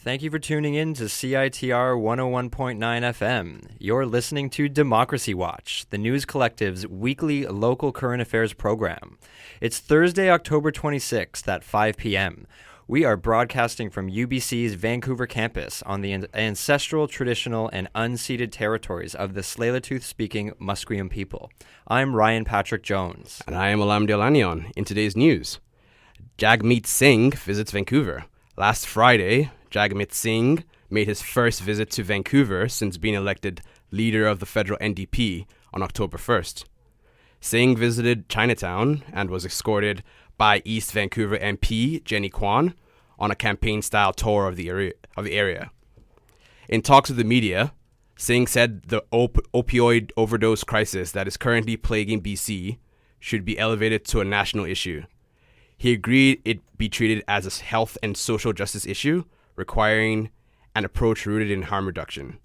Thank you for tuning in to CITR 101.9 FM. You're listening to Democracy Watch, the News Collective's weekly local current affairs program. It's Thursday, October 26th at 5 p.m. We are broadcasting from UBC's Vancouver campus on the ancestral, traditional, and unceded territories of the Tsleil-Waututh-speaking Musqueam people. I'm Ryan Patrick Jones. And I am Alam Delanion. In today's news, Jagmeet Singh visits Vancouver. Last Friday, Jagmeet Singh made his first visit to Vancouver since being elected leader of the federal NDP on October 1st. Singh visited Chinatown and was escorted by East Vancouver MP Jenny Kwan on a campaign-style tour of the area. In talks with the media, Singh said the opioid overdose crisis that is currently plaguing BC should be elevated to a national issue. He agreed it be treated as a health and social justice issue, requiring an approach rooted in harm reduction.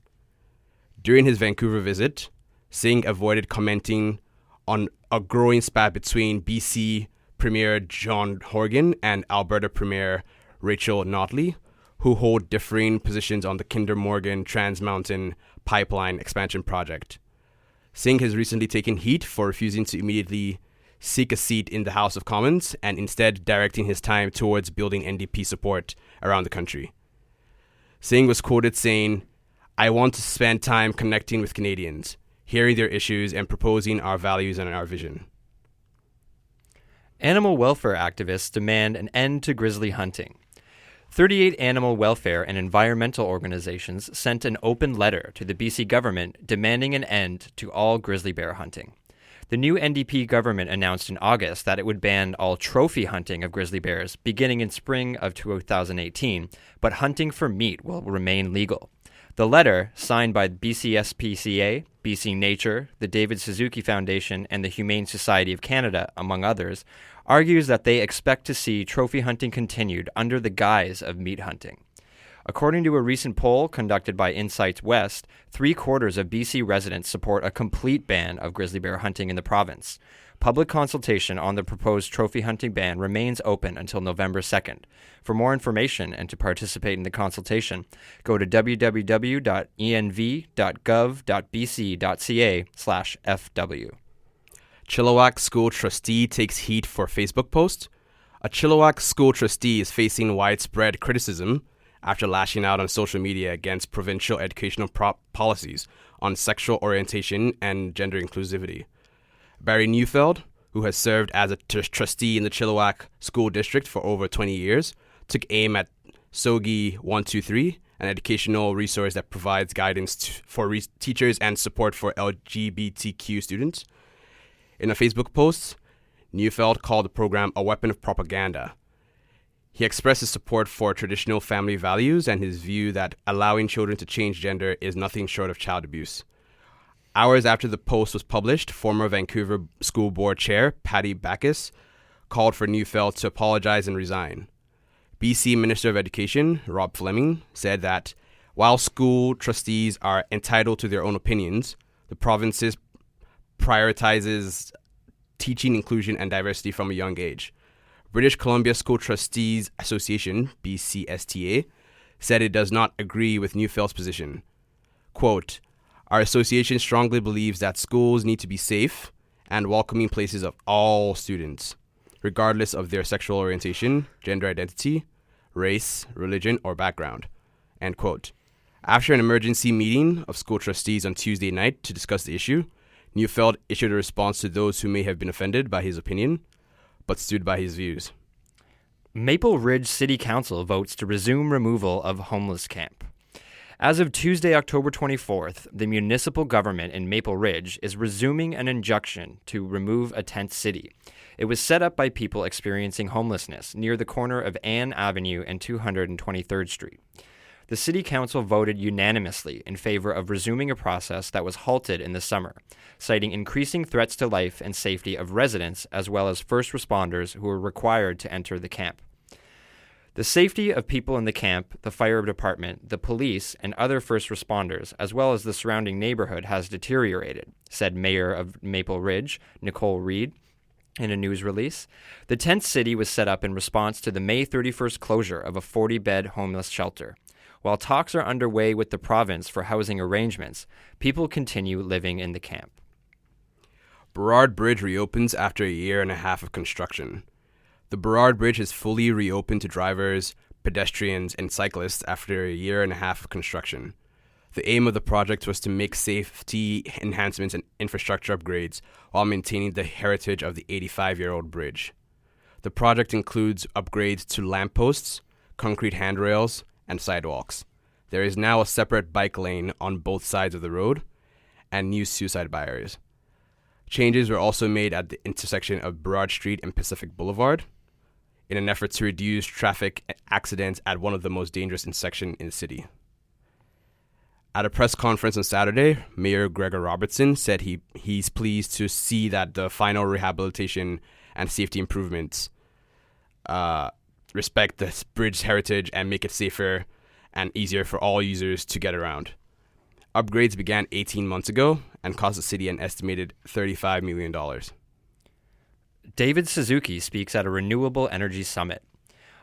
During his Vancouver visit, Singh avoided commenting on a growing spat between BC Premier John Horgan and Alberta Premier Rachel Notley, who hold differing positions on the Kinder Morgan Trans Mountain Pipeline expansion project. Singh has recently taken heat for refusing to immediately seek a seat in the House of Commons and instead directing his time towards building NDP support around the country. Singh was quoted saying, "I want to spend time connecting with Canadians, hearing their issues and proposing our values and our vision." Animal welfare activists demand an end to grizzly hunting. 38 animal welfare and environmental organizations sent an open letter to the BC government demanding an end to all grizzly bear hunting. The new NDP government announced in August that it would ban all trophy hunting of grizzly bears beginning in spring of 2018, but hunting for meat will remain legal. The letter, signed by BCSPCA, BC Nature, the David Suzuki Foundation, and the Humane Society of Canada, among others, argues that they expect to see trophy hunting continued under the guise of meat hunting. According to a recent poll conducted by Insights West, 3/4 of BC residents support a complete ban of grizzly bear hunting in the province. Public consultation on the proposed trophy hunting ban remains open until November 2nd. For more information and to participate in the consultation, go to www.env.gov.bc.ca/FW. Chilliwack school trustee takes heat for Facebook post. A Chilliwack school trustee is facing widespread criticism after lashing out on social media against provincial educational policies on sexual orientation and gender inclusivity. Barry Neufeld, who has served as a trustee in the Chilliwack School District for over 20 years, took aim at SOGI 123, an educational resource that provides guidance for teachers and support for LGBTQ students. In a Facebook post, Neufeld called the program a weapon of propaganda. He expressed his support for traditional family values and his view that allowing children to change gender is nothing short of child abuse. Hours after the post was published, former Vancouver School Board Chair Patty Backus called for Neufeld to apologize and resign. BC Minister of Education Rob Fleming said that while school trustees are entitled to their own opinions, the province prioritizes teaching inclusion and diversity from a young age. British Columbia School Trustees Association, BCSTA, said it does not agree with Neufeld's position. Quote, "Our association strongly believes that schools need to be safe and welcoming places of all students, regardless of their sexual orientation, gender identity, race, religion, or background." End quote. After an emergency meeting of school trustees on Tuesday night to discuss the issue, Neufeld issued a response to those who may have been offended by his opinion, but stood by his views. Maple Ridge City Council votes to resume removal of homeless camp. As of Tuesday, October 24th, the municipal government in Maple Ridge is resuming an injunction to remove a tent city. It was set up by people experiencing homelessness near the corner of Ann Avenue and 223rd Street. The City Council voted unanimously in favor of resuming a process that was halted in the summer, citing increasing threats to life and safety of residents as well as first responders who were required to enter the camp. The safety of people in the camp, the fire department, the police, and other first responders, as well as the surrounding neighborhood, has deteriorated, said Mayor of Maple Ridge, Nicole Reed, in a news release. The tent city was set up in response to the May 31st closure of a 40-bed homeless shelter. While talks are underway with the province for housing arrangements, people continue living in the camp. Burrard Bridge reopens after a year and a half of construction. The Burrard Bridge is fully reopened to drivers, pedestrians, and cyclists after a year and a half of construction. The aim of the project was to make safety enhancements and infrastructure upgrades while maintaining the heritage of the 85-year-old bridge. The project includes upgrades to lampposts, concrete handrails, and sidewalks. There is now a separate bike lane on both sides of the road and new suicide barriers. Changes were also made at the intersection of Burrard Street and Pacific Boulevard in an effort to reduce traffic accidents at one of the most dangerous intersections in the city. At a press conference on Saturday, Mayor Gregor Robertson said he's pleased to see that the final rehabilitation and safety improvements respect the bridge's heritage and make it safer and easier for all users to get around. Upgrades began 18 months ago and cost the city an estimated $35 million. David Suzuki speaks at a renewable energy summit.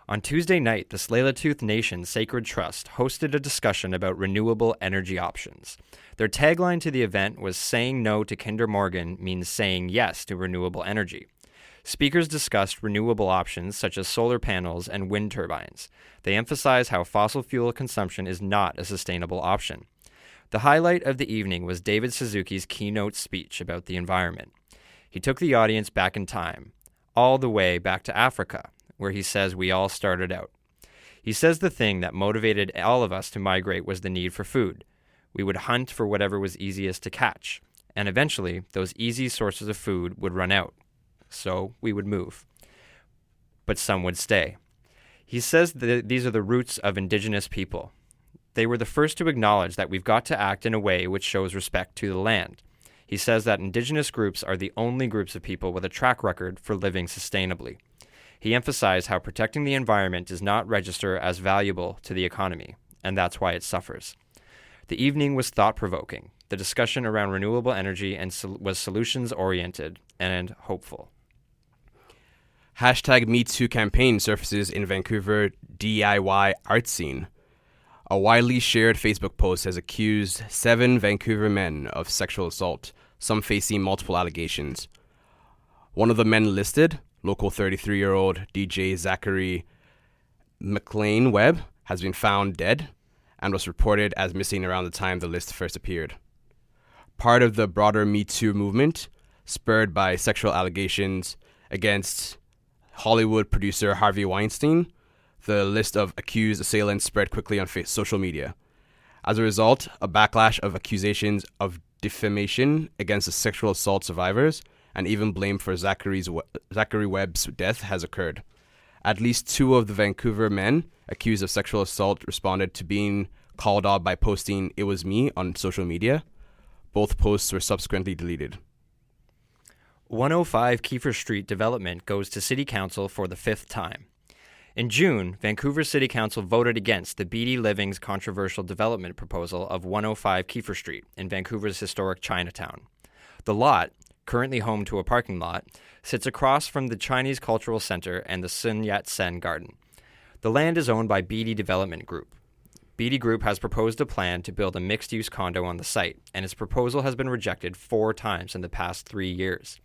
On Tuesday night, the Tsleil-Waututh Nation Sacred Trust hosted a discussion about renewable energy options. Their tagline to the event was "Saying no to Kinder Morgan means saying yes to renewable energy." Speakers discussed renewable options such as solar panels and wind turbines. They emphasized how fossil fuel consumption is not a sustainable option. The highlight of the evening was David Suzuki's keynote speech about the environment. He took the audience back in time, all the way back to Africa, where he says we all started out. He says the thing that motivated all of us to migrate was the need for food. We would hunt for whatever was easiest to catch, and eventually those easy sources of food would run out. So we would move. But some would stay. He says that these are the roots of Indigenous people. They were the first to acknowledge that we've got to act in a way which shows respect to the land. He says that Indigenous groups are the only groups of people with a track record for living sustainably. He emphasized how protecting the environment does not register as valuable to the economy, and that's why it suffers. The evening was thought-provoking. The discussion around renewable energy was solutions-oriented and hopeful. #MeToo campaign surfaces in Vancouver DIY art scene. A widely shared Facebook post has accused 7 Vancouver men of sexual assault, some facing multiple allegations. One of the men listed, local 33-year-old DJ Zachary McLean Webb, has been found dead and was reported as missing around the time the list first appeared. Part of the broader Me Too movement, spurred by sexual allegations against Hollywood producer Harvey Weinstein, the list of accused assailants spread quickly on social media. As a result, a backlash of accusations of defamation against the sexual assault survivors and even blame for Zachary Webb's death has occurred. At least 2 of the Vancouver men accused of sexual assault responded to being called out by posting "It was me" on social media. Both posts were subsequently deleted. 105 Kiefer Street development goes to City Council for the 5th time. In June, Vancouver City Council voted against the BD Living's controversial development proposal of 105 Kiefer Street in Vancouver's historic Chinatown. The lot, currently home to a parking lot, sits across from the Chinese Cultural Center and the Sun Yat-sen Garden. The land is owned by BD Development Group. BD Group has proposed a plan to build a mixed-use condo on the site, and its proposal has been rejected 4 times in the past 3 years.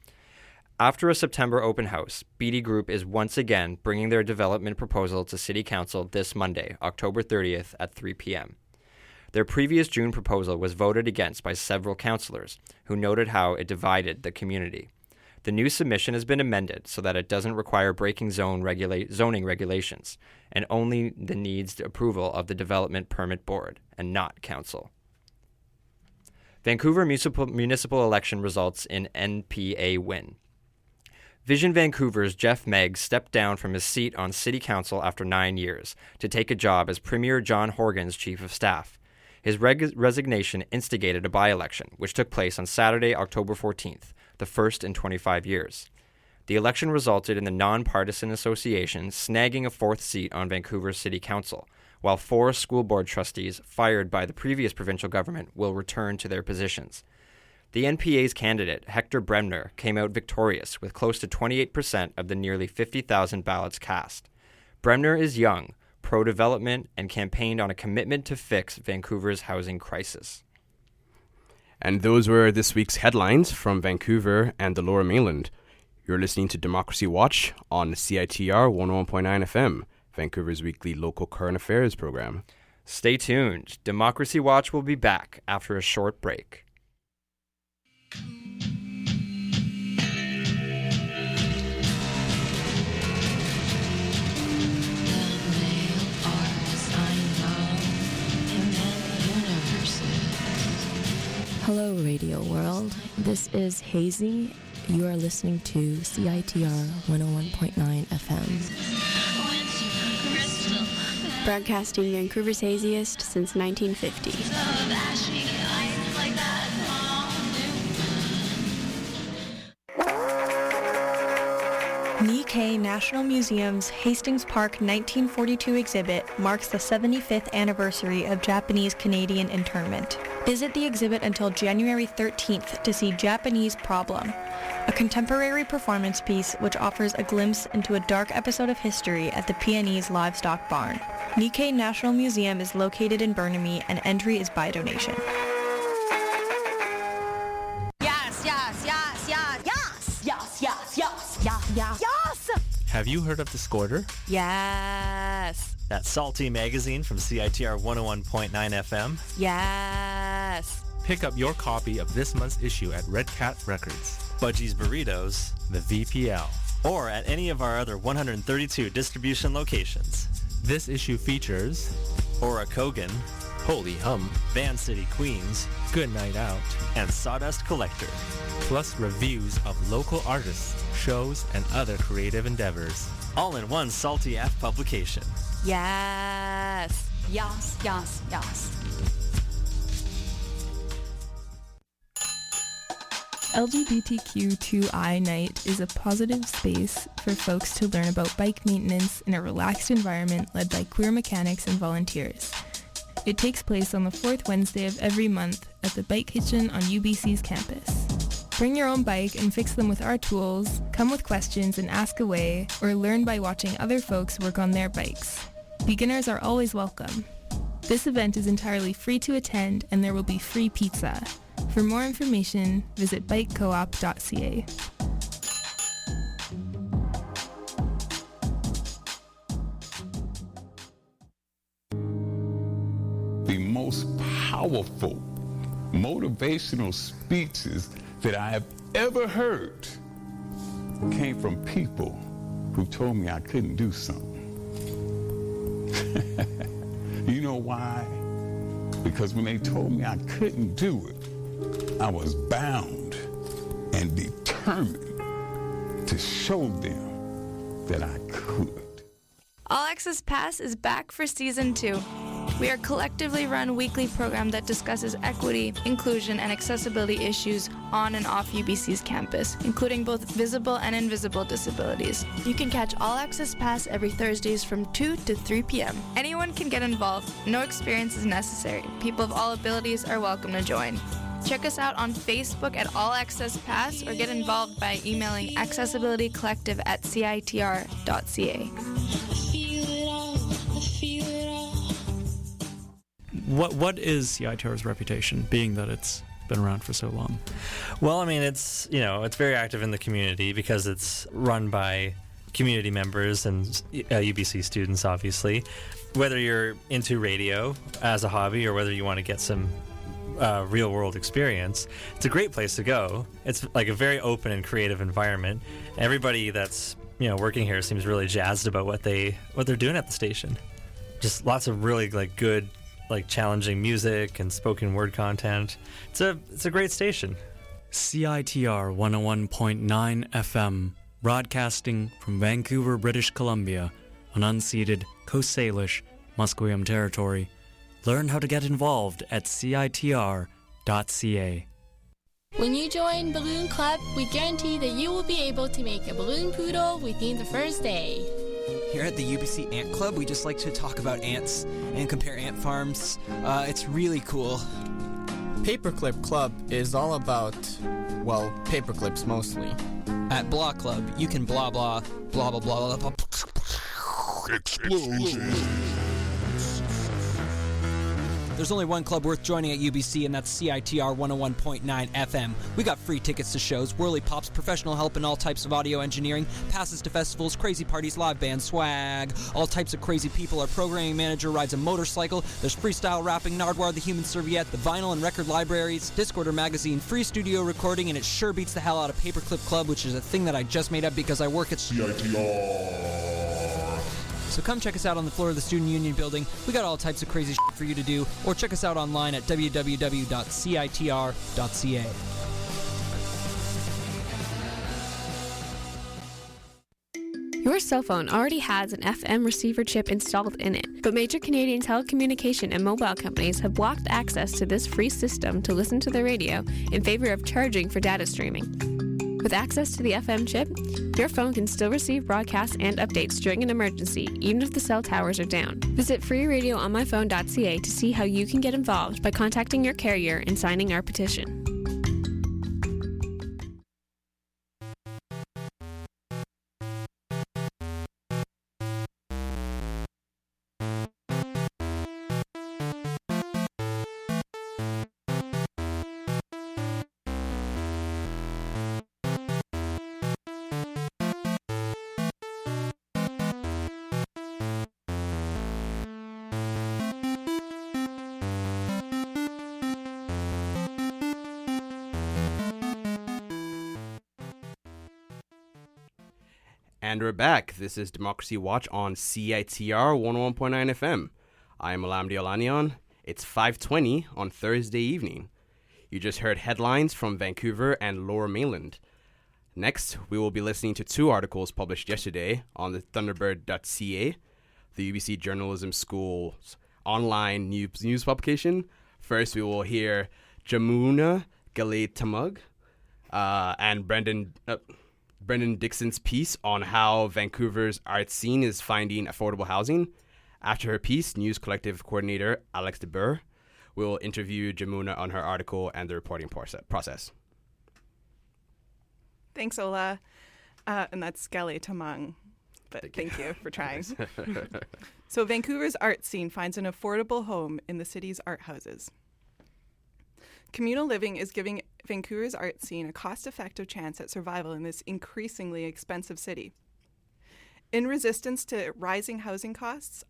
After a September open house, BD Group is once again bringing their development proposal to City Council this Monday, October 30th at 3 p.m. Their previous June proposal was voted against by several councillors, who noted how it divided the community. The new submission has been amended so that it doesn't require breaking zoning regulations, and only needs the approval of the Development Permit Board, and not Council. Vancouver municipal election results in NPA win. Vision Vancouver's Jeff Meggs stepped down from his seat on City Council after 9 years to take a job as Premier John Horgan's Chief of Staff. His resignation instigated a by-election, which took place on Saturday, October 14th, the first in 25 years. The election resulted in the non-partisan association snagging a 4th seat on Vancouver City Council, while 4 school board trustees fired by the previous provincial government will return to their positions. The NPA's candidate, Hector Bremner, came out victorious with close to 28% of the nearly 50,000 ballots cast. Bremner is young, pro-development, and campaigned on a commitment to fix Vancouver's housing crisis. And those were this week's headlines from Vancouver and the Lower Mainland. You're listening to Democracy Watch on CITR 101.9 FM, Vancouver's weekly local current affairs program. Stay tuned. Democracy Watch will be back after a short break. Hello, Radio World. This is Hazy. You are listening to CITR 101.9 FM. Broadcasting Vancouver's haziest since 1950. Nikkei National Museum's Hastings Park 1942 exhibit marks the 75th anniversary of Japanese-Canadian internment. Visit the exhibit until January 13th to see Japanese Problem, a contemporary performance piece which offers a glimpse into a dark episode of history at the Peonese Livestock Barn. Nikkei National Museum is located in Burnaby and entry is by donation. Yes! Have you heard of The Squirter? Yes. That salty magazine from CITR 101.9 FM? Yes. Pick up your copy of this month's issue at Red Cat Records, Budgie's Burritos, the VPL, or at any of our other 132 distribution locations. This issue features Ora Kogan, Holy Hum, Van City Queens, Good Night Out, and Sawdust Collector, plus reviews of local artists, shows, and other creative endeavors. All in one salty F publication. Yes. Yes, yes, yes. LGBTQ2I Night is a positive space for folks to learn about bike maintenance in a relaxed environment led by queer mechanics and volunteers. It takes place on the fourth Wednesday of every month at the Bike Kitchen on UBC's campus. Bring your own bike and fix them with our tools, come with questions and ask away, or learn by watching other folks work on their bikes. Beginners are always welcome. This event is entirely free to attend and there will be free pizza. For more information, visit bikecoop.ca. The most powerful motivational speeches that I have ever heard came from people who told me I couldn't do something. You know why? Because when they told me I couldn't do it, I was bound and determined to show them that I could. All Access Pass is back for Season 2. We are a collectively run weekly program that discusses equity, inclusion, and accessibility issues on and off UBC's campus, including both visible and invisible disabilities. You can catch All Access Pass every Thursdays from 2 to 3 p.m. Anyone can get involved. No experience is necessary. People of all abilities are welcome to join. Check us out on Facebook at All Access Pass or get involved by emailing accessibilitycollective@citr.ca. What is CITR's reputation, being that it's been around for so long? Well, I mean, it's very active in the community because it's run by community members and UBC students, obviously. Whether you're into radio as a hobby or whether you want to get some real world experience, it's a great place to go. It's like a very open and creative environment. Everybody that's working here seems really jazzed about what they're doing at the station. Just lots of really good challenging music and spoken word content. It's a great station. CITR 101.9 FM, broadcasting from Vancouver, British Columbia, on unceded Coast Salish, Musqueam territory. Learn how to get involved at citr.ca. When you join Balloon Club, we guarantee that you will be able to make a balloon poodle within the first day. Here at the UBC Ant Club, we just like to talk about ants and compare ant farms. It's really cool. Paperclip Club is all about, well, paperclips mostly. At Blah Club, you can blah blah, blah blah blah blah blah. There's only one club worth joining at UBC, and that's CITR 101.9 FM. We got free tickets to shows, whirly pops, professional help in all types of audio engineering, passes to festivals, crazy parties, live band swag, all types of crazy people. Our programming manager rides a motorcycle. There's freestyle rapping, Nardwar the Human Serviette, the vinyl and record libraries, Discorder magazine, free studio recording, and it sure beats the hell out of Paperclip Club, which is a thing that I just made up because I work at CITR. So come check us out on the floor of the Student Union building. We got all types of crazy shit for you to do, or check us out online at www.citr.ca. Your cell phone already has an FM receiver chip installed in it, but major Canadian telecommunication and mobile companies have blocked access to this free system to listen to the radio in favor of charging for data streaming. With access to the FM chip, your phone can still receive broadcasts and updates during an emergency, even if the cell towers are down. Visit freeradioonmyphone.ca to see how you can get involved by contacting your carrier and signing our petition. And we're back. This is Democracy Watch on CITR 101.9 FM. I am Alamdi Alanian. It's 5:20 on Thursday evening. You just heard headlines from Vancouver and Lower Mainland. Next, we will be listening to two articles published yesterday on the Thunderbird.ca, the UBC Journalism School's online news publication. First, we will hear Jamuna Galay-Tamug and Brendan Dixon's piece on how Vancouver's art scene is finding affordable housing. After her piece, News Collective coordinator Alex DeBur will interview Jamuna on her article and the reporting process. Thanks, Ola. And that's Galay-Tamug, but thank you for trying. So Vancouver's art scene finds an affordable home in the city's art houses. Communal living is giving Vancouver's art scene a cost-effective chance at survival in this increasingly expensive city. In resistance to rising housing costs,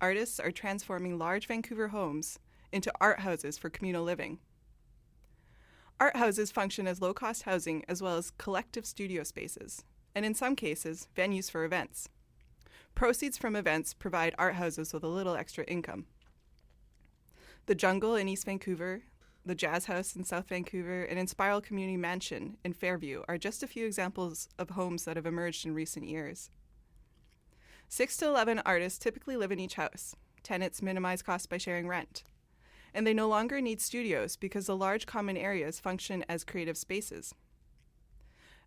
artists are transforming large Vancouver homes into art houses for communal living. Art houses function as low-cost housing as well as collective studio spaces, and in some cases, venues for events. Proceeds from events provide art houses with a little extra income. The Jungle in East Vancouver, the Jazz House in South Vancouver, and Inspiral Community Mansion in Fairview are just a few examples of homes that have emerged in recent years. 6 to 11 artists typically live in each house. Tenants minimize costs by sharing rent. And they no longer need studios because the large common areas function as creative spaces.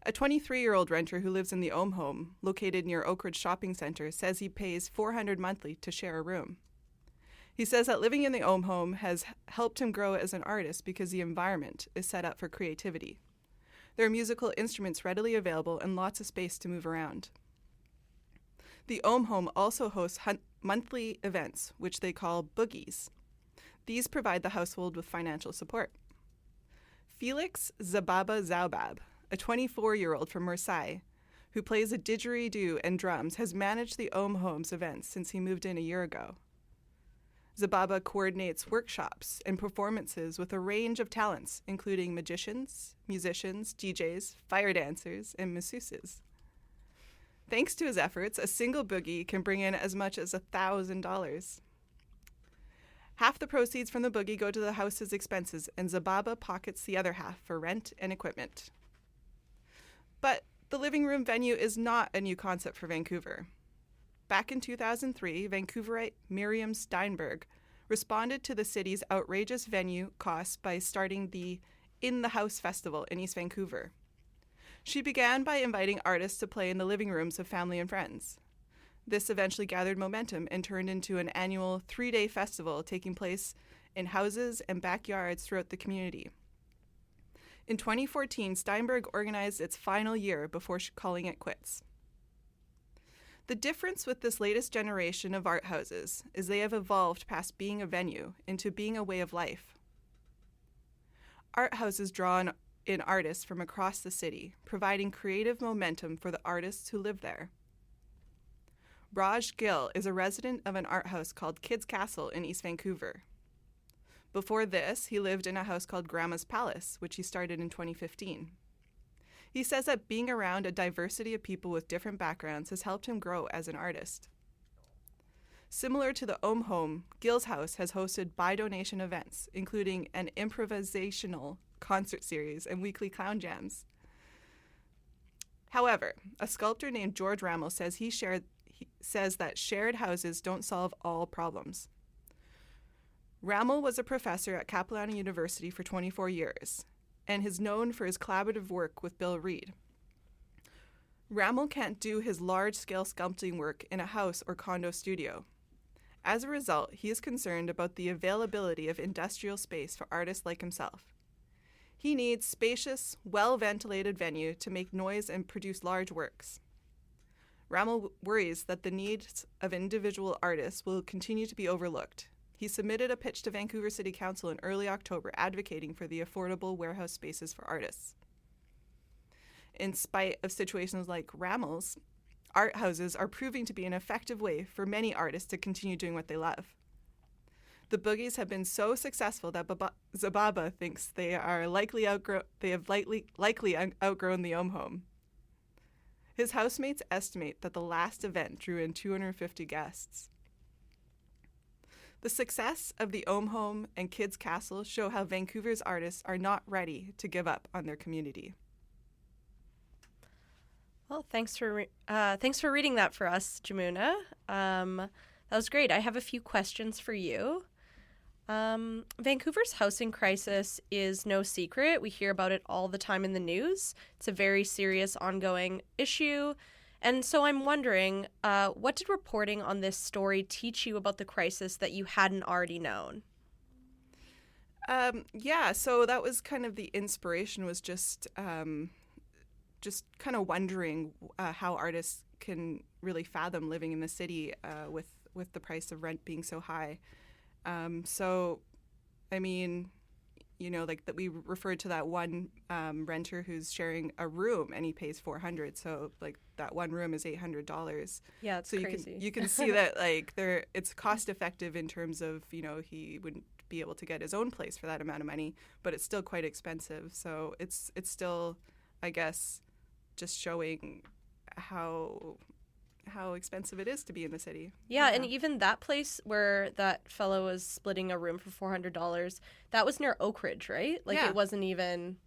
A 23-year-old renter who lives in the Ohm home, located near Oak Ridge Shopping Center, says he pays $400 monthly to share a room. He says that living in the Ohm home has helped him grow as an artist because the environment is set up for creativity. There are musical instruments readily available and lots of space to move around. The Ohm home also hosts monthly events, which they call boogies. These provide the household with financial support. Felix Zababa Zaubab, a 24-year-old from Marseille, who plays a didgeridoo and drums, has managed the Ohm home's events since he moved in a year ago. Zababa coordinates workshops and performances with a range of talents, including magicians, musicians, DJs, fire dancers, and masseuses. Thanks to his efforts, a single boogie can bring in as much as $1,000. Half the proceeds from the boogie go to the house's expenses, and Zababa pockets the other half for rent and equipment. But the living room venue is not a new concept for Vancouver. Back in 2003, Vancouverite Miriam Steinberg responded to the city's outrageous venue costs by starting the In the House Festival in East Vancouver. She began by inviting artists to play in the living rooms of family and friends. This eventually gathered momentum and turned into an annual 3-day festival taking place in houses and backyards throughout the community. In 2014, Steinberg organized its final year before calling it quits. The difference with this latest generation of art houses is they have evolved past being a venue into being a way of life. Art houses draw in artists from across the city, providing creative momentum for the artists who live there. Raj Gill is a resident of an art house called Kids Castle in East Vancouver. Before this, he lived in a house called Grandma's Palace, which he started in 2015. He says that being around a diversity of people with different backgrounds has helped him grow as an artist. Similar to the Ohm Home, Gill's house has hosted by-donation events, including an improvisational concert series and weekly clown jams. However, a sculptor named George Rammel says that shared houses don't solve all problems. Rammel was a professor at Capilano University for 24 years and is known for his collaborative work with Bill Reed. Rammel can't do his large-scale sculpting work in a house or condo studio. As a result, he is concerned about the availability of industrial space for artists like himself. He needs spacious, well-ventilated venue to make noise and produce large works. Rammel worries that the needs of individual artists will continue to be overlooked. He submitted a pitch to Vancouver City Council in early October advocating for the affordable warehouse spaces for artists. In spite of situations like Rammel's, art houses are proving to be an effective way for many artists to continue doing what they love. The Boogies have been so successful that Zababa thinks they have likely outgrown the Ohm Home. His housemates estimate that the last event drew in 250 guests. The success of the Ohm Home and Kids Castle show how Vancouver's artists are not ready to give up on their community. Well, thanks for reading that for us, Jamuna. That was great. I have a few questions for you. Vancouver's housing crisis is no secret. We hear about it all the time in the news. It's a very serious ongoing issue. And so I'm wondering, what did reporting on this story teach you about the crisis that you hadn't already known? So that was kind of the inspiration, was just kind of wondering how artists can really fathom living in the city with the price of rent being so high. That we referred to that one renter who's sharing a room and he pays $400. So like that one room is $800. Yeah, it's crazy. You can see that it's cost effective in terms of, he wouldn't be able to get his own place for that amount of money, but it's still quite expensive. So it's still, I guess, just showing how expensive it is to be in the city. Yeah, and even that place where that fellow was splitting a room for $400, that was near Oak Ridge, right? It wasn't even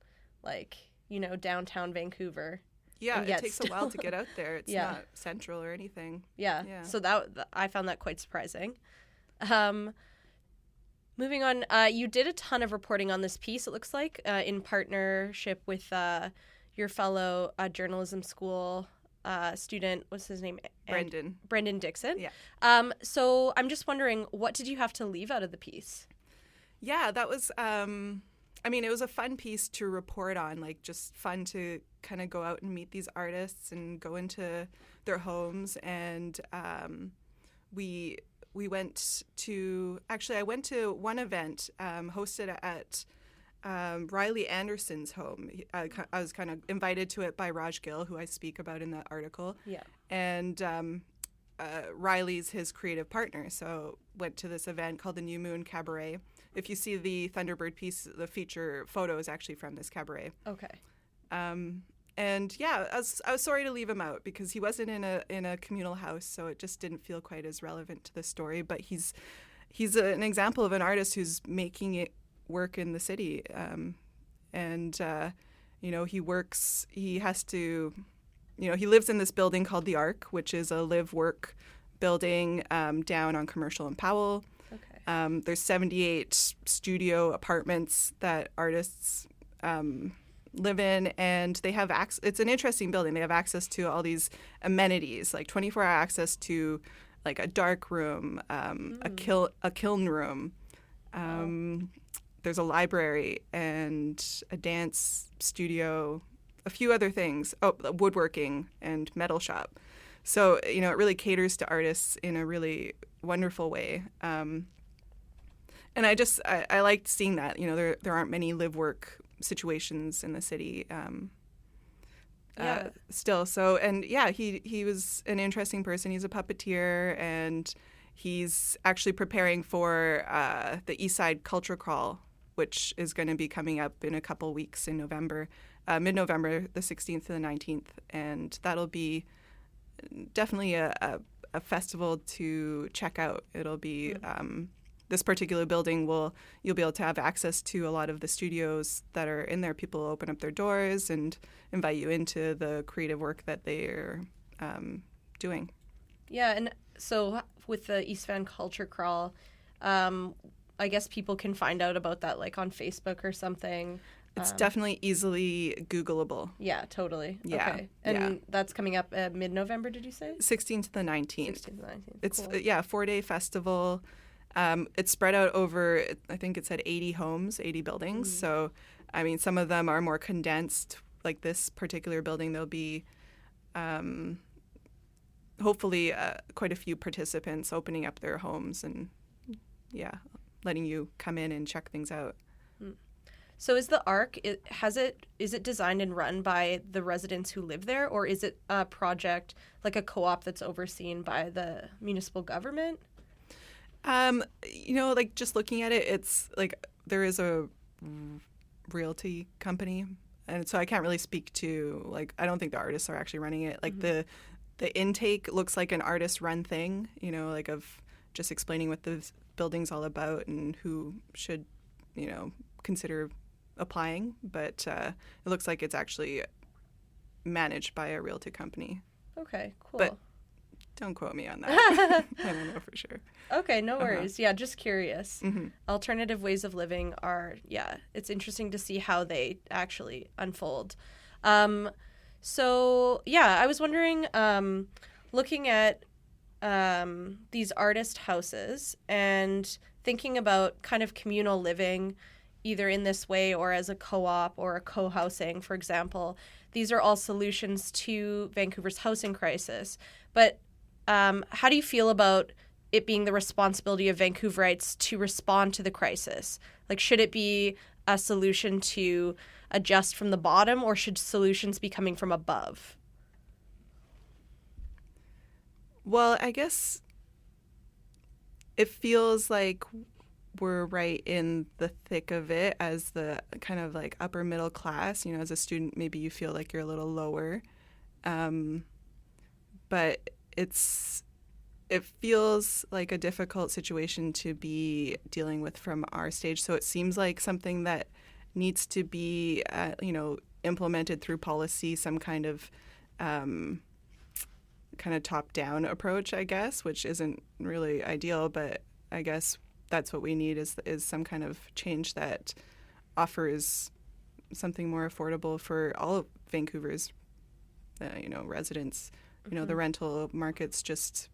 downtown Vancouver. Yeah, it takes a while to get out there. It's not central or anything. Yeah. So I found that quite surprising. Moving on, you did a ton of reporting on this piece, it looks like, in partnership with your fellow journalism school student. What's his name? Brendan Dixon. Yeah. So I'm just wondering, what did you have to leave out of the piece? Yeah, that was, it was a fun piece to report on, just fun to kind of go out and meet these artists and go into their homes. And we went to, I went to one event hosted at Riley Anderson's home. I was kind of invited to it by Raj Gill, who I speak about in that article. Yeah. And Riley's his creative partner. So went to this event called the New Moon Cabaret. If you see the Thunderbird piece, the feature photo is actually from this cabaret. Okay. And yeah, I was sorry to leave him out because he wasn't in a communal house, so it just didn't feel quite as relevant to the story. But he's an example of an artist who's making it work in the city, he lives in this building called the Arc, which is a live-work building down on Commercial and Powell. Okay. There's 78 studio apartments that artists live in, and they have it's an interesting building. They have access to all these amenities, like 24-hour access to like a dark room, a kiln room. There's a library and a dance studio, a few other things. Oh, woodworking and metal shop. So, it really caters to artists in a really wonderful way. And I liked seeing that. There aren't many live-work situations in the city still. So, and yeah, he was an interesting person. He's a puppeteer, and he's actually preparing for the East Side Culture Crawl, which is going to be coming up in a couple weeks in November, mid-November, the 16th to the 19th. And that'll be definitely a festival to check out. It'll be this particular building you'll be able to have access to a lot of the studios that are in there. People will open up their doors and invite you into the creative work that they're doing. Yeah, and so with the East Van Culture Crawl, I guess people can find out about that like on Facebook or something. It's definitely easily Googleable. Yeah, totally. Yeah. Okay. And that's coming up mid-November, did you say? 16th to the 19th. 16th to the 19th. It's, cool. a 4-day festival. It's spread out over, I think it said 80 homes, 80 buildings. Mm-hmm. So, I mean, some of them are more condensed. Like this particular building, there'll be hopefully quite a few participants opening up their homes and, letting you come in and check things out. So is the ARC, is it designed and run by the residents who live there, or is it a project, like a co-op that's overseen by the municipal government? Like just looking at it, it's like there is a realty company, and so I can't really speak to, like, I don't think the artists are actually running it. Like the intake looks like an artist-run thing, like of just explaining what the building's all about and who should, consider applying, but it looks like it's actually managed by a realty company. Okay, cool. But don't quote me on that. I don't know for sure. Okay, no worries. Yeah, just curious. Mm-hmm. Alternative ways of living are, it's interesting to see how they actually unfold. So, I was wondering, looking at these artist houses and thinking about kind of communal living, either in this way or as a co-op or a co-housing, for example. These are all solutions to Vancouver's housing crisis. But how do you feel about it being the responsibility of Vancouverites to respond to the crisis? Like, should it be a solution to adjust from the bottom, or should solutions be coming from above? Well, I guess it feels like we're right in the thick of it as the kind of like upper middle class. As a student, maybe you feel like you're a little lower. But it feels like a difficult situation to be dealing with from our stage. So it seems like something that needs to be, implemented through policy, some kind of top-down approach, I guess, which isn't really ideal, but I guess that's what we need is some kind of change that offers something more affordable for all of Vancouver's, residents. Mm-hmm. The rental market's just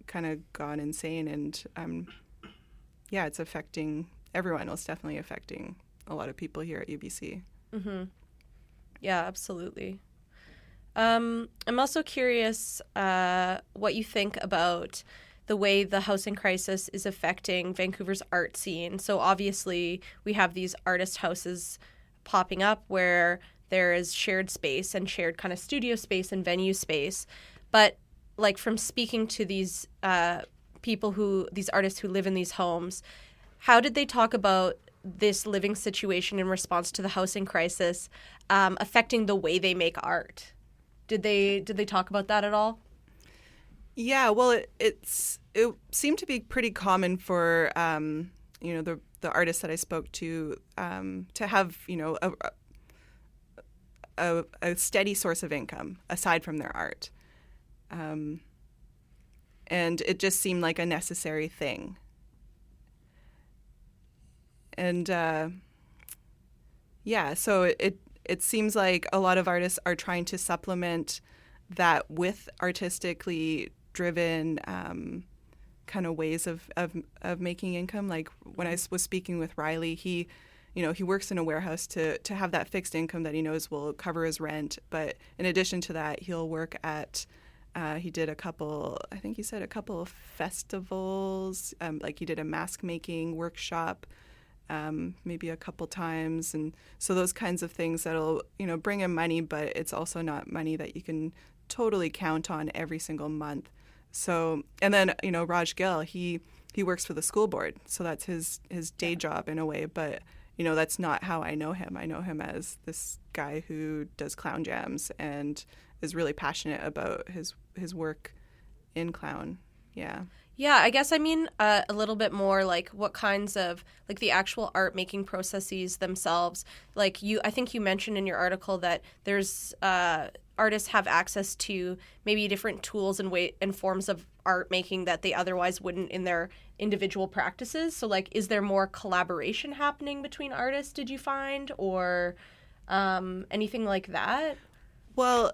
kind of gone insane, and it's affecting everyone. It's definitely affecting a lot of people here at UBC. Mm-hmm. Yeah, absolutely. I'm also curious what you think about the way the housing crisis is affecting Vancouver's art scene. So obviously we have these artist houses popping up where there is shared space and shared kind of studio space and venue space. But like from speaking to these these artists who live in these homes, how did they talk about this living situation in response to the housing crisis affecting the way they make art? Did they talk about that at all? Yeah, well, it seemed to be pretty common for the artists that I spoke to have a steady source of income aside from their art, and it just seemed like a necessary thing. And so it seems like a lot of artists are trying to supplement that with artistically driven kind of ways of making income. Like when I was speaking with Riley, he works in a warehouse to have that fixed income that he knows will cover his rent. But in addition to that, he'll work at He did a couple of festivals, like he did a mask making workshop maybe a couple times. And so those kinds of things that'll, bring him money, but it's also not money that you can totally count on every single month. So, and then, Raj Gill, he works for the school board. So that's his day job in a way. But, that's not how I know him. I know him as this guy who does clown jams and is really passionate about his work in clown. Yeah. Yeah, I guess I mean a little bit more like what kinds of like the actual art making processes themselves. Like I think you mentioned in your article that there's artists have access to maybe different tools and forms of art making that they otherwise wouldn't in their individual practices. So like, is there more collaboration happening between artists, did you find, or anything like that? Well,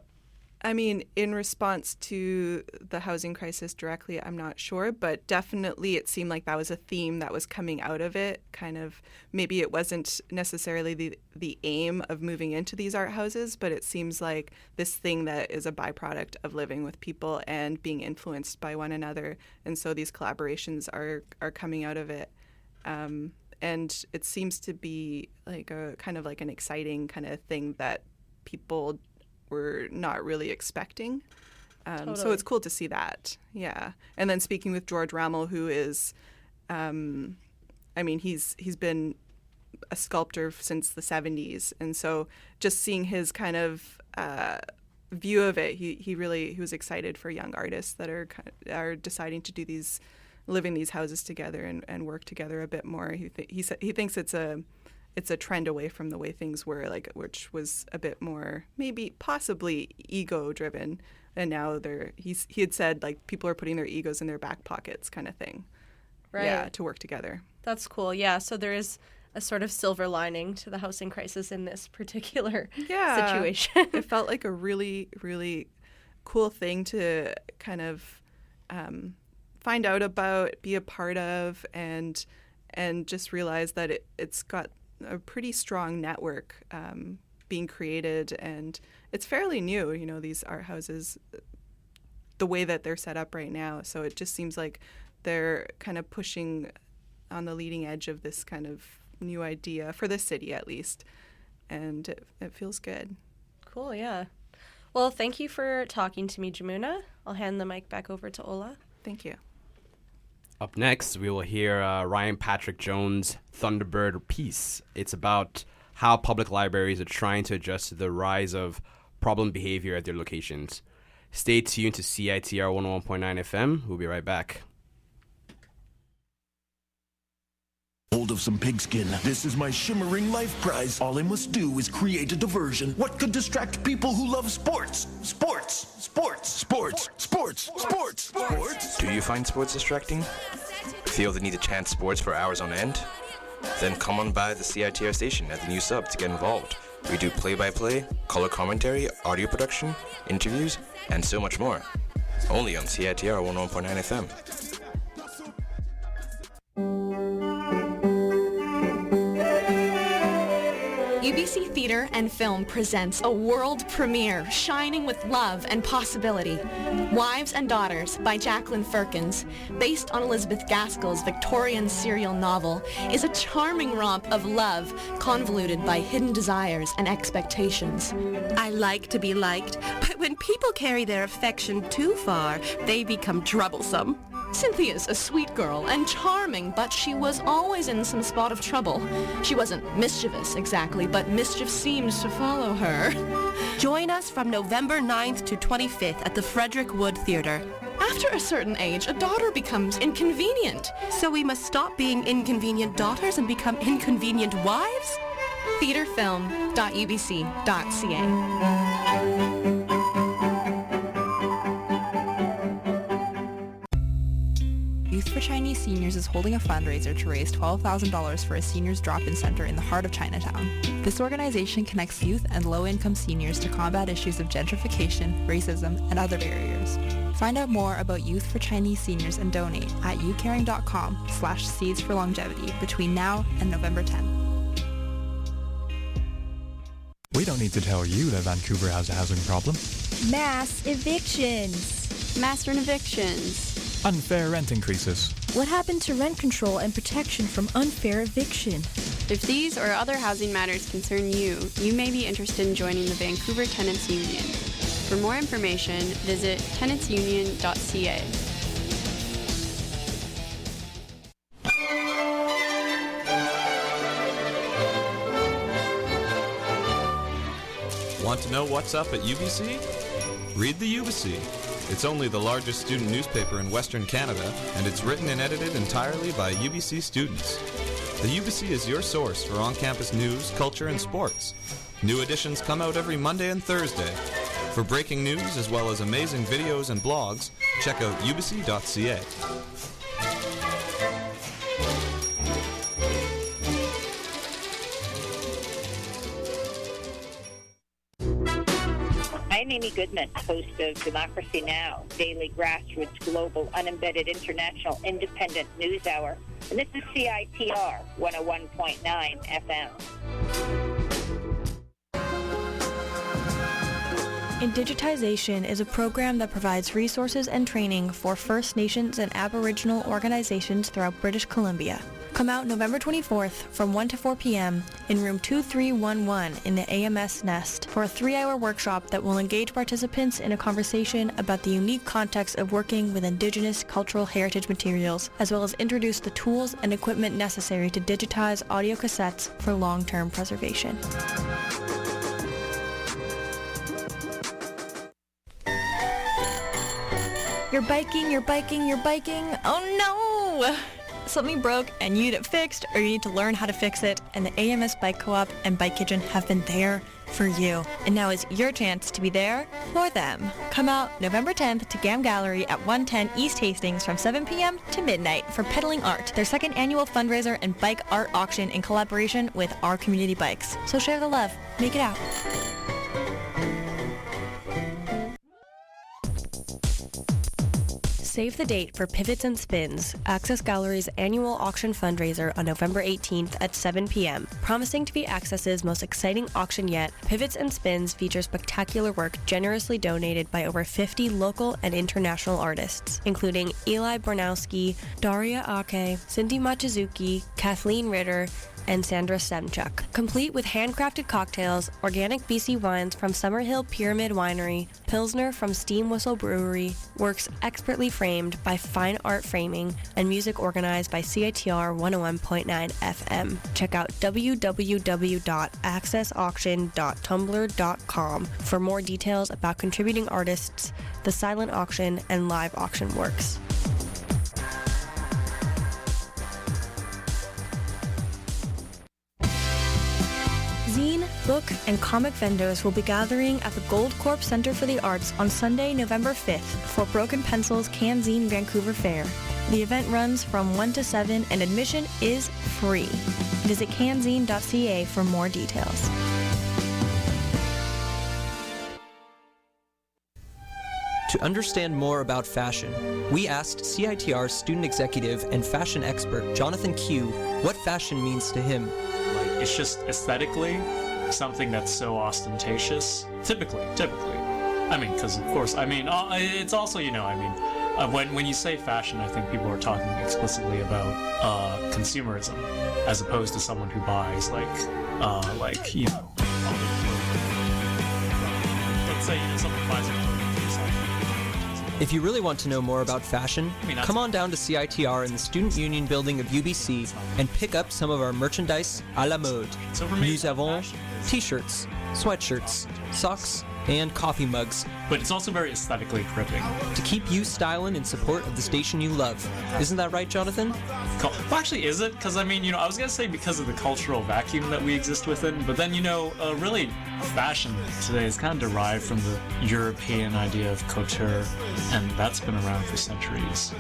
I mean, in response to the housing crisis directly, I'm not sure, but definitely it seemed like that was a theme that was coming out of it. Kind of, maybe it wasn't necessarily the aim of moving into these art houses, but it seems like this thing that is a byproduct of living with people and being influenced by one another. And so these collaborations are coming out of it. And it seems to be like a kind of like an exciting kind of thing that people were not really expecting. Totally. So it's cool to see that. Yeah. And then speaking with George Rammel, who is, he's been a sculptor since the 70s. And so just seeing his kind of view of it, he was excited for young artists that are deciding to live in these houses together and work together a bit more. He thinks it's a trend away from the way things were, which was a bit more maybe possibly ego driven, and now he had said like people are putting their egos in their back pockets kind of thing. Right. Yeah, to work together. That's cool. Yeah, so there is a sort of silver lining to the housing crisis in this particular situation. It felt like a really, really cool thing to kind of find out about, be a part of, and just realize that it's got a pretty strong network being created, and it's fairly new, these art houses, the way that they're set up right now. So it just seems like they're kind of pushing on the leading edge of this kind of new idea for the city, at least, and it feels good. Cool, yeah. Well, thank you for talking to me, Jamuna. I'll hand the mic back over to Ola. Thank you. Up next, we will hear Ryan Patrick Jones' Thunderbird piece. It's about how public libraries are trying to adjust to the rise of problem behavior at their locations. Stay tuned to CITR 101.9 FM. We'll be right back. Hold of some pigskin. This is my shimmering life prize. All I must do is create a diversion. What could distract people who love sports? Sports. Sports. Sports. Sports. Sports. Sports. Do you find sports distracting? Feel the need to chant sports for hours on end? Then come on by the CITR station at the new sub to get involved. We do play-by-play, color commentary, audio production, interviews, and so much more. Only on CITR 101.9 FM. UBC Theatre and Film presents a world premiere, Shining with Love and Possibility. Wives and Daughters by Jacqueline Firkins, based on Elizabeth Gaskell's Victorian serial novel, is a charming romp of love convoluted by hidden desires and expectations. I like to be liked, but when people carry their affection too far, they become troublesome. Cynthia's a sweet girl and charming, but she was always in some spot of trouble. She wasn't mischievous exactly, but mischief seems to follow her. Join us from November 9th to 25th at the Frederick Wood Theatre. After a certain age, a daughter becomes inconvenient. So we must stop being inconvenient daughters and become inconvenient wives? theaterfilm.ubc.ca. Youth for Chinese Seniors is holding a fundraiser to raise $12,000 for a seniors drop-in center in the heart of Chinatown. This organization connects youth and low-income seniors to combat issues of gentrification, racism, and other barriers. Find out more about Youth for Chinese Seniors and donate at youcaring.com/seeds for longevity between now and November 10. We don't need to tell you that Vancouver has a housing problem. Mass evictions. Mass rent evictions. Unfair rent increases. What happened to rent control and protection from unfair eviction? If these or other housing matters concern you, you may be interested in joining the Vancouver Tenants Union. For more information, visit tenantsunion.ca. Want to know what's up at UBC? Read the UBC. It's only the largest student newspaper in Western Canada, and it's written and edited entirely by UBC students. The UBC is your source for on-campus news, culture, and sports. New editions come out every Monday and Thursday. For breaking news as well as amazing videos and blogs, check out ubc.ca. I'm Amy Goodman, host of Democracy Now!, daily grassroots, global, unembedded, international, independent news hour. And this is CITR 101.9 FM. Indigitization is a program that provides resources and training for First Nations and Aboriginal organizations throughout British Columbia. Come out November 24th from 1 to 4 p.m. in room 2311 in the AMS Nest for a 3-hour workshop that will engage participants in a conversation about the unique context of working with Indigenous cultural heritage materials, as well as introduce the tools and equipment necessary to digitize audio cassettes for long-term preservation. You're biking. Oh no! Something broke and you need it fixed, or you need to learn how to fix it, and the AMS Bike Co-op and Bike Kitchen have been there for you. And now is your chance to be there for them. Come out November 10th to GAM Gallery at 110 East Hastings from 7 p.m. to midnight for Pedaling Art, their second annual fundraiser and bike art auction in collaboration with Our Community Bikes. So share the love. Make it out. Save the date for Pivots and Spins, Access Gallery's annual auction fundraiser on November 18th at 7 p.m. Promising to be Access's most exciting auction yet, Pivots and Spins features spectacular work generously donated by over 50 local and international artists, including Eli Bornowski, Daria Ake, Cindy Machizuki, Kathleen Ritter, and Sandra Semchuk. Complete with handcrafted cocktails, organic BC wines from Summerhill Pyramid Winery, Pilsner from Steam Whistle Brewery, works expertly framed by Fine Art Framing, and music organized by CITR 101.9 FM. Check out www.accessauction.tumblr.com for more details about contributing artists, the silent auction, and live auction works. Zine, book, and comic vendors will be gathering at the Gold Corp Center for the Arts on Sunday, November 5th for Broken Pencil's CanZine Vancouver Fair. The event runs from 1 to 7 and admission is free. Visit canzine.ca for more details. To understand more about fashion, we asked CITR student executive and fashion expert Jonathan Q what fashion means to him. It's just aesthetically something that's so ostentatious. Typically. I mean, because of course, it's also, when you say fashion, I think people are talking explicitly about consumerism, as opposed to someone who buys let's say someone buys a If you really want to know more about fashion, come on down to CITR in the Student Union building of UBC and pick up some of our merchandise à la mode. Nous avons t-shirts, sweatshirts, socks, and coffee mugs. But it's also very aesthetically gripping. To keep you styling in support of the station you love. Isn't that right, Jonathan? Well, actually, is it? Because, I was going to say because of the cultural vacuum that we exist within, but then, really, fashion today is kind of derived from the European idea of couture, and that's been around for centuries.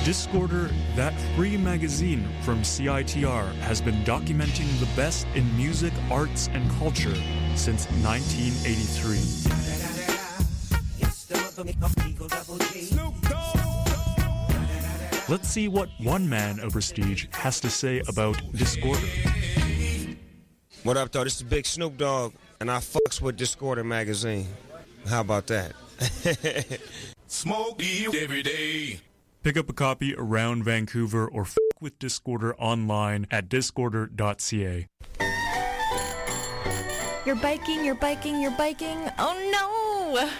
Discorder, that free magazine from CITR, has been documenting the best in music, arts, and culture since 1983. Let's see what one man of prestige has to say about Discorder. What up, though? This is Big Snoop Dogg, and I fucks with Discorder magazine. How about that? Smoke weed every day. Pick up a copy around Vancouver or with Discorder online at discorder.ca. You're biking. Oh no!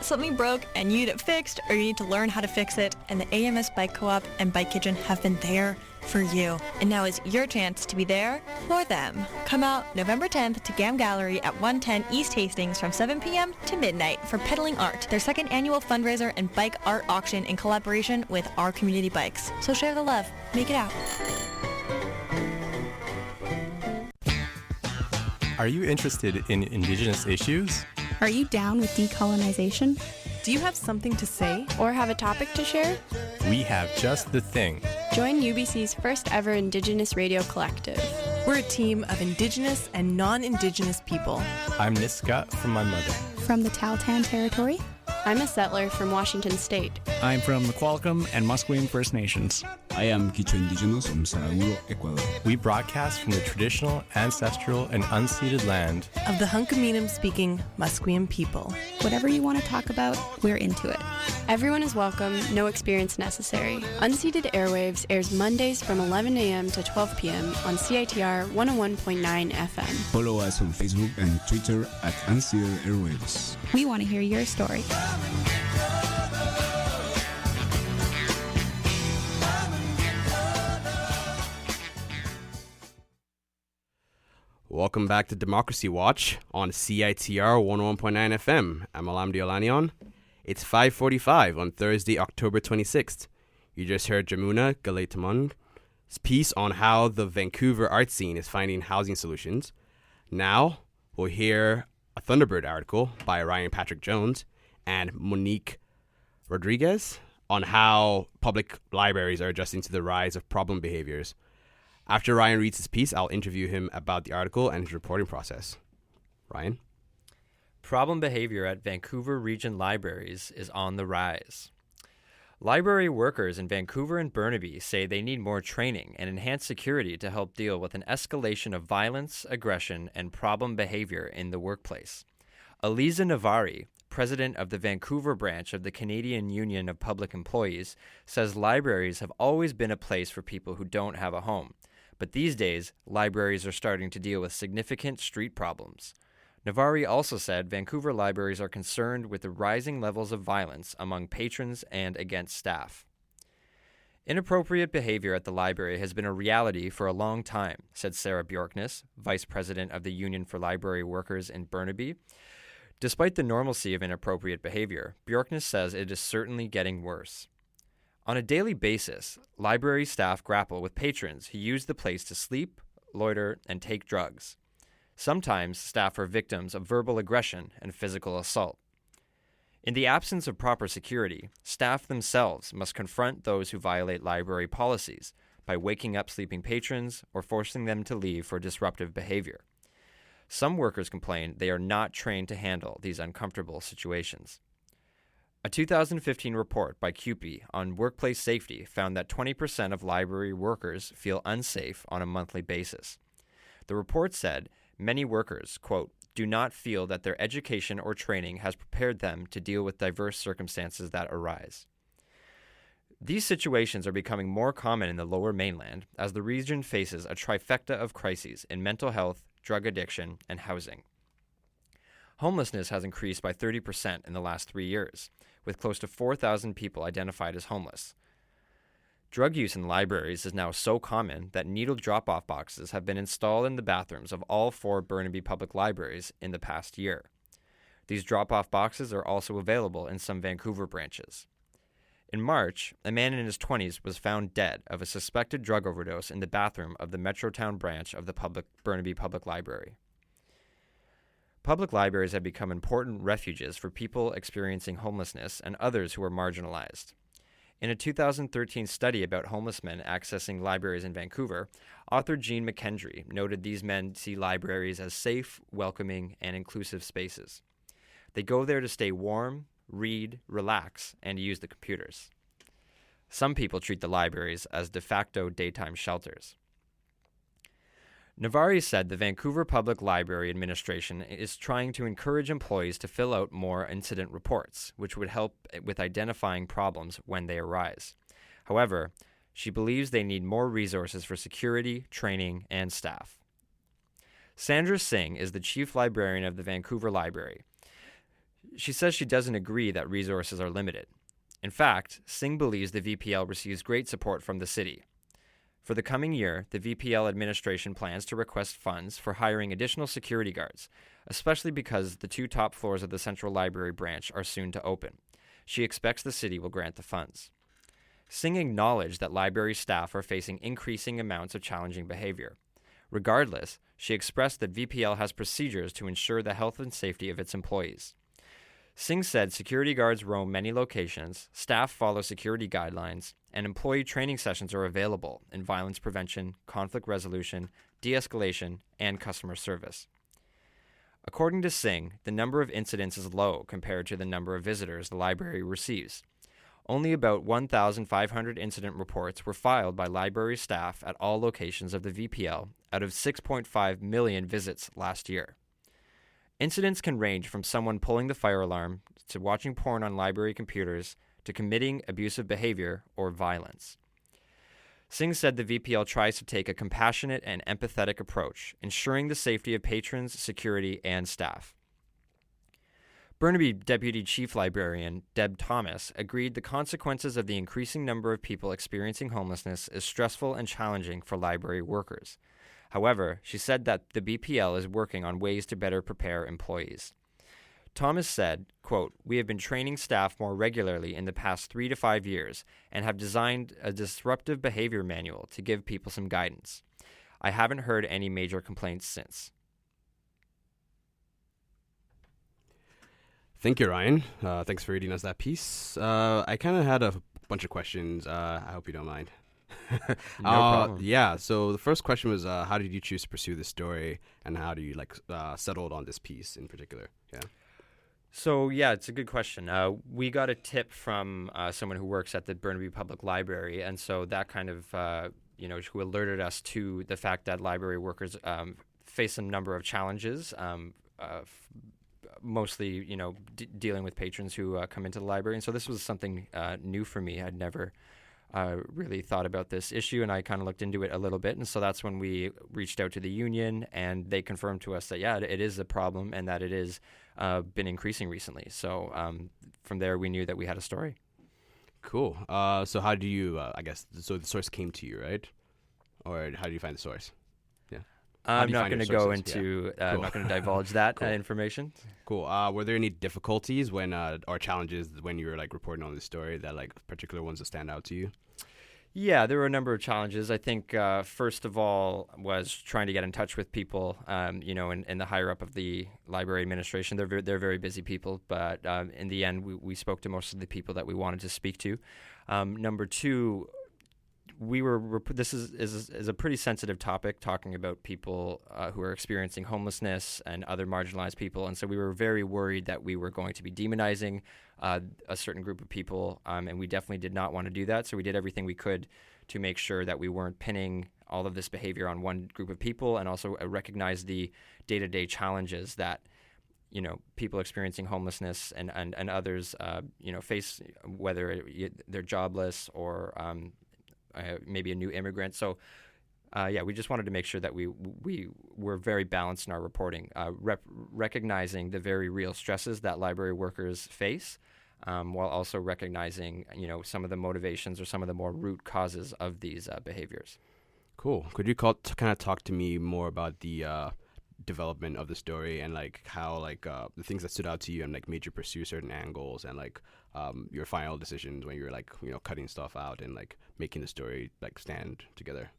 Something broke and you need it fixed, or you need to learn how to fix it, and the AMS Bike Co-op and Bike Kitchen have been there for you. And now is your chance to be there for them. Come out November 10th to GAM Gallery at 110 East Hastings from 7 p.m. to midnight for Pedaling Art, their second annual fundraiser and bike art auction in collaboration with Our Community Bikes. So share the love. Make it out. Are you interested in Indigenous issues? Are you down with decolonization? Do you have something to say? Or have a topic to share? We have just the thing. Join UBC's first ever Indigenous Radio Collective. We're a team of Indigenous and non-Indigenous people. I'm Niska from my mother. From the Tahltan Territory? I'm a settler from Washington State. I'm from the Qualicum and Musqueam First Nations. I am Quichua Indigenous from Saraguro, Ecuador. We broadcast from the traditional, ancestral, and unceded land of the Hunkaminam-speaking Musqueam people. Whatever you want to talk about, we're into it. Everyone is welcome, no experience necessary. Unceded Airwaves airs Mondays from 11 a.m. to 12 p.m. on CITR 101.9 FM. Follow us on Facebook and Twitter at Unceded Airwaves. We want to hear your story. Welcome back to Democracy Watch on CITR 101.9 FM. I'm Alamdi Olanion. It's 5:45 on Thursday, October 26th. You just heard Jamuna Galetamang's piece on how the Vancouver art scene is finding housing solutions. Now, we'll hear a Thunderbird article by Ryan Patrick Jones and Monique Rodriguez on how public libraries are adjusting to the rise of problem behaviors. After Ryan reads his piece, I'll interview him about the article and his reporting process. Ryan? Problem behavior at Vancouver Region libraries is on the rise. Library workers in Vancouver and Burnaby say they need more training and enhanced security to help deal with an escalation of violence, aggression, and problem behavior in the workplace. Aliza Navari, president of the Vancouver branch of the Canadian Union of Public Employees, says libraries have always been a place for people who don't have a home. But these days, libraries are starting to deal with significant street problems. Navari also said Vancouver libraries are concerned with the rising levels of violence among patrons and against staff. Inappropriate behavior at the library has been a reality for a long time, said Sarah Bjorkness, vice president of the Union for Library Workers in Burnaby. Despite the normalcy of inappropriate behavior, Bjorkness says it is certainly getting worse. On a daily basis, library staff grapple with patrons who use the place to sleep, loiter, and take drugs. Sometimes staff are victims of verbal aggression and physical assault. In the absence of proper security, staff themselves must confront those who violate library policies by waking up sleeping patrons or forcing them to leave for disruptive behavior. Some workers complain they are not trained to handle these uncomfortable situations. A 2015 report by CUPE on workplace safety found that 20% of library workers feel unsafe on a monthly basis. The report said many workers, quote, do not feel that their education or training has prepared them to deal with diverse circumstances that arise. These situations are becoming more common in the Lower Mainland as the region faces a trifecta of crises in mental health, drug addiction, and housing. Homelessness has increased by 30% in the last 3 years, with close to 4,000 people identified as homeless. Drug use in libraries is now so common that needle drop-off boxes have been installed in the bathrooms of all 4 Burnaby public libraries in the past year. These drop-off boxes are also available in some Vancouver branches. In March, a man in his 20s was found dead of a suspected drug overdose in the bathroom of the Metrotown branch of the Burnaby Public Library. Public libraries have become important refuges for people experiencing homelessness and others who are marginalized. In a 2013 study about homeless men accessing libraries in Vancouver, author Jean McKendry noted these men see libraries as safe, welcoming, and inclusive spaces. They go there to stay warm, read, relax, and use the computers. Some people treat the libraries as de facto daytime shelters. Navari said the Vancouver Public Library Administration is trying to encourage employees to fill out more incident reports, which would help with identifying problems when they arise. However, she believes they need more resources for security, training, and staff. Sandra Singh is the chief librarian of the Vancouver Library. She says she doesn't agree that resources are limited. In fact, Singh believes the VPL receives great support from the city. For the coming year, the VPL administration plans to request funds for hiring additional security guards, especially because the 2 top floors of the Central Library branch are soon to open. She expects the city will grant the funds. Singh acknowledged that library staff are facing increasing amounts of challenging behavior. Regardless, she expressed that VPL has procedures to ensure the health and safety of its employees. Singh said security guards roam many locations, staff follow security guidelines, and employee training sessions are available in violence prevention, conflict resolution, de-escalation, and customer service. According to Singh, the number of incidents is low compared to the number of visitors the library receives. Only about 1,500 incident reports were filed by library staff at all locations of the VPL out of 6.5 million visits last year. Incidents can range from someone pulling the fire alarm to watching porn on library computers to committing abusive behavior or violence. Singh said the VPL tries to take a compassionate and empathetic approach, ensuring the safety of patrons, security, and staff. Burnaby Deputy Chief Librarian Deb Thomas agreed the consequences of the increasing number of people experiencing homelessness is stressful and challenging for library workers. However, she said that the BPL is working on ways to better prepare employees. Thomas said, quote, "We have been training staff more regularly in the past 3 to 5 years and have designed a disruptive behavior manual to give people some guidance. I haven't heard any major complaints since." Thank you, Ryan. Thanks for reading us that piece. I kind of had a bunch of questions. I hope you don't mind. No problem. Yeah, so the first question was, how did you choose to pursue this story, and how do you settled on this piece in particular? Yeah. So, yeah, it's a good question. We got a tip from someone who works at the Burnaby Public Library, and so that kind of, who alerted us to the fact that library workers face a number of challenges, mostly, dealing with patrons who come into the library. And so this was something new for me. I'd never really thought about this issue, and I kind of looked into it a little bit. And so that's when we reached out to the union, and they confirmed to us that, yeah, it is a problem and that it is been increasing recently. So from there, we knew that we had a story. Cool. So how do you, so the source came to you, right? Or how do you find the source? Yeah. I'm not going to go into, I'm not going to divulge that information. Cool. Were there any difficulties or challenges when you were reporting on this story that particular ones that stand out to you? Yeah, there were a number of challenges. I think first of all was trying to get in touch with people, in the higher up of the library administration. They're very busy people, but in the end, we spoke to most of the people that we wanted to speak to. Number two, this is a pretty sensitive topic, talking about people who are experiencing homelessness and other marginalized people, and so we were very worried that we were going to be demonizing a certain group of people, and we definitely did not want to do that. So we did everything we could to make sure that we weren't pinning all of this behavior on one group of people, and also recognize the day-to-day challenges that people experiencing homelessness and others face, whether they're jobless or maybe a new immigrant. So we just wanted to make sure that we were very balanced in our reporting, recognizing the very real stresses that library workers face, while also recognizing some of the motivations or some of the more root causes of these behaviors. Cool. Could you kind of talk to me more about the development of the story and how the things that stood out to you and made you pursue certain angles and your final decisions when you're cutting stuff out and making the story stand together?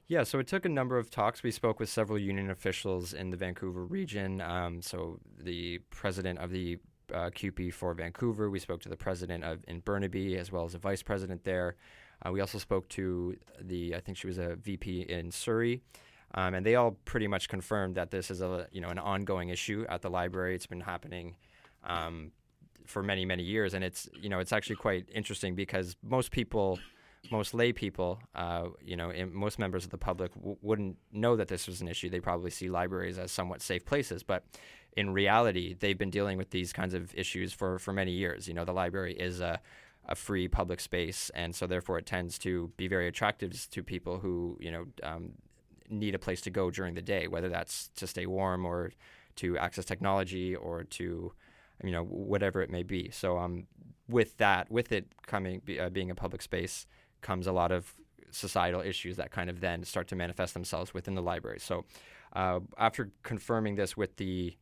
Yeah, so it took a number of talks. We spoke with several union officials in the Vancouver region. So the president of the QP for Vancouver, we spoke to the president in Burnaby, as well as the vice president there. We also spoke to I think she was a VP in Surrey. And they all pretty much confirmed that this is an ongoing issue at the library. It's been happening for many, many years, and it's actually quite interesting because most people most lay people, most members of the public wouldn't know that this was an issue. They probably see libraries as somewhat safe places, but in reality, they've been dealing with these kinds of issues for many years. The library is a free public space, and so therefore it tends to be very attractive to people who need a place to go during the day, whether that's to stay warm or to access technology or to whatever it may be. So with it coming being a public space comes a lot of societal issues that kind of then start to manifest themselves within the library. So after confirming this with the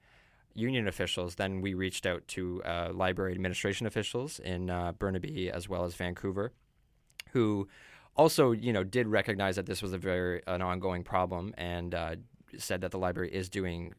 union officials, then we reached out to library administration officials in Burnaby as well as Vancouver, who also did recognize that this was an ongoing problem, and said that the library is doing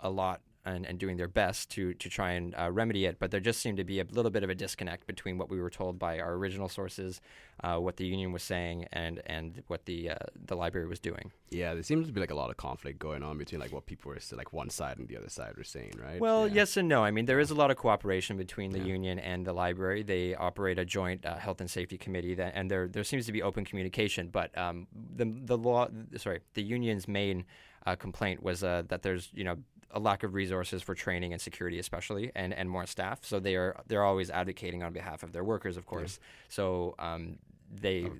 a lot and doing their best to try and remedy it. But there just seemed to be a little bit of a disconnect between what we were told by our original sources, what the union was saying, and what the library was doing. Yeah, there seems to be like a lot of conflict going on between like what people were like one side and the other side were saying, right? Well, yes and no. I mean, there is a lot of cooperation between the union and the library. They operate a joint health and safety committee, and there seems to be open communication. But the union's main complaint was that there's a lack of resources for training and security, especially, and more staff. So they're always advocating on behalf of their workers, of course. Yeah. So they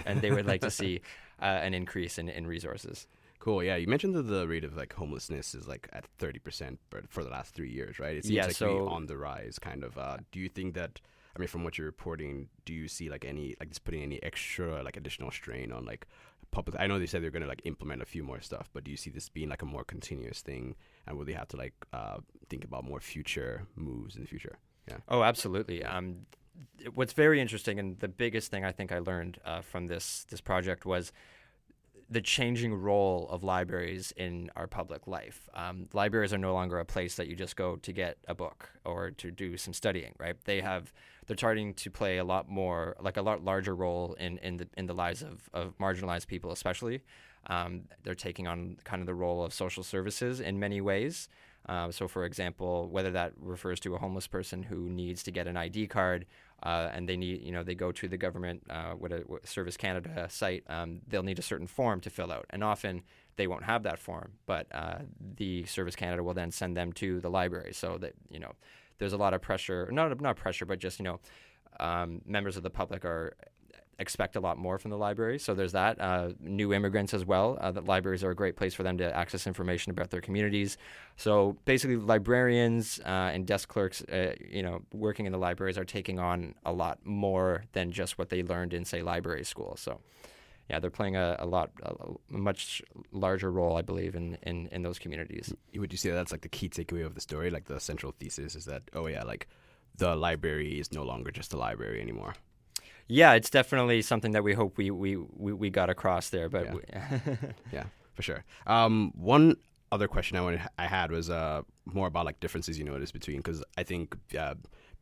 and they would like to see an increase in resources. Cool. Yeah, you mentioned that the rate of like homelessness is like at 30% for the last 3 years, right? It seems to be on the rise, kind of. Do you think that? I mean, from what you're reporting, do you see like any like just putting any extra like additional strain on like public? I know they said they're going to like implement a few more stuff, but do you see this being like a more continuous thing, and will they have to like think about more future moves in the future? Yeah. Oh, absolutely. What's very interesting, and the biggest thing I think I learned from this project was the changing role of libraries in our public life. Libraries are no longer a place that you just go to get a book or to do some studying, right? They're starting to play a lot larger role in the lives of marginalized people, especially. They're taking on kind of the role of social services in many ways. So, for example, whether that refers to a homeless person who needs to get an ID card, and they go to the government, Service Canada site, they'll need a certain form to fill out, and often they won't have that form, but the Service Canada will then send them to the library. So that there's a lot of pressure, not pressure, but just members of the public expect a lot more from the library. So there's that. New immigrants as well, that libraries are a great place for them to access information about their communities. So basically librarians and desk clerks, working in the libraries are taking on a lot more than just what they learned in, say, library school. So yeah, they're playing a much larger role, I believe, in those communities. Would you say that's like the key takeaway of the story? Like the central thesis is that, like the library is no longer just a library anymore. Yeah, it's definitely something that we hope we got across there. But yeah, for sure. One other question I had was more about like differences you noticed between, because I think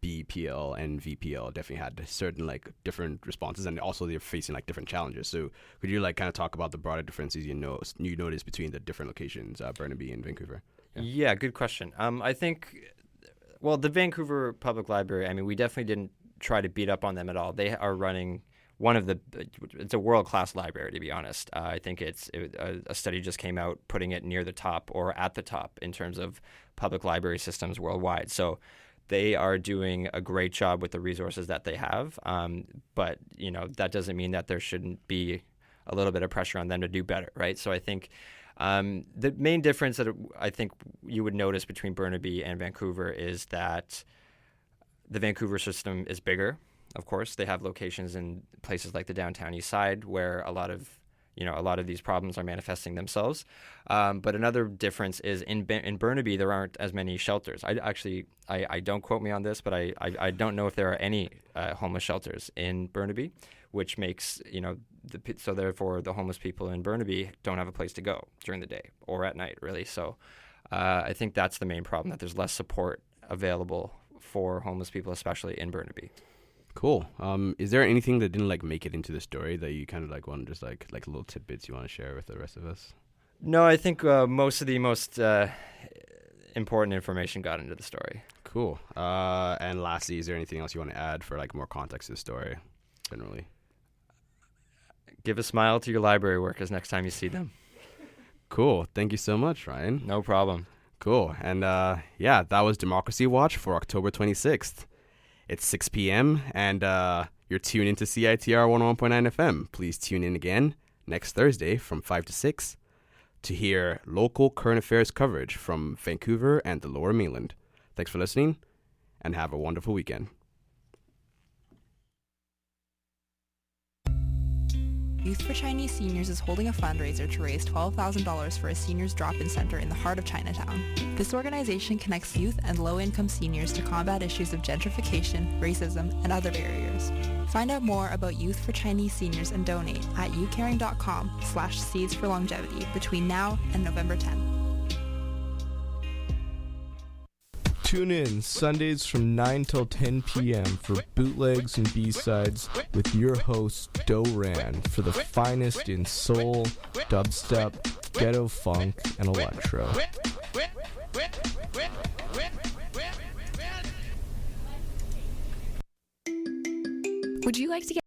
BPL and VPL definitely had certain like different responses, and also they're facing like different challenges. So could you like kind of talk about the broader differences you noticed between the different locations, Burnaby and Vancouver? Yeah, good question. I think, well, the Vancouver Public Library, I mean, we definitely didn't try to beat up on them at all. They are running it's a world-class library, to be honest. I think a study just came out putting it near the top or at the top in terms of public library systems worldwide. So they are doing a great job with the resources that they have. But that doesn't mean that there shouldn't be a little bit of pressure on them to do better, right? So I think the main difference that I think you would notice between Burnaby and Vancouver is that the Vancouver system is bigger. Of course, they have locations in places like the downtown east side where a lot of these problems are manifesting themselves. But another difference is in Burnaby, there aren't as many shelters. I don't quote me on this, but I don't know if there are any homeless shelters in Burnaby, which makes, so therefore the homeless people in Burnaby don't have a place to go during the day or at night, really. So I think that's the main problem, that there's less support available for homeless people, especially in Burnaby. Cool. Is there anything that didn't like make it into the story that you kind of like want to just like little tidbits you want to share with the rest of us? No, I think most of the most important information got into the story. Cool. And lastly, is there anything else you want to add for like more context to the story generally? Give a smile to your library workers next time you see them. Cool. Thank you so much, Ryan. No problem. Cool. And yeah, that was Democracy Watch for October 26th. It's 6 p.m. and you're tuned into CITR 101.9 FM. Please tune in again next Thursday from 5 to 6 to hear local current affairs coverage from Vancouver and the Lower Mainland. Thanks for listening and have a wonderful weekend. Youth for Chinese Seniors is holding a fundraiser to raise $12,000 for a seniors drop-in center in the heart of Chinatown. This organization connects youth and low-income seniors to combat issues of gentrification, racism, and other barriers. Find out more about Youth for Chinese Seniors and donate at youcaring.com/seeds for longevity between now and November 10th. Tune in Sundays from 9 till 10 p.m. for bootlegs and B-sides with your host, Do Ran, for the finest in soul, dubstep, ghetto funk, and electro. Would you like to get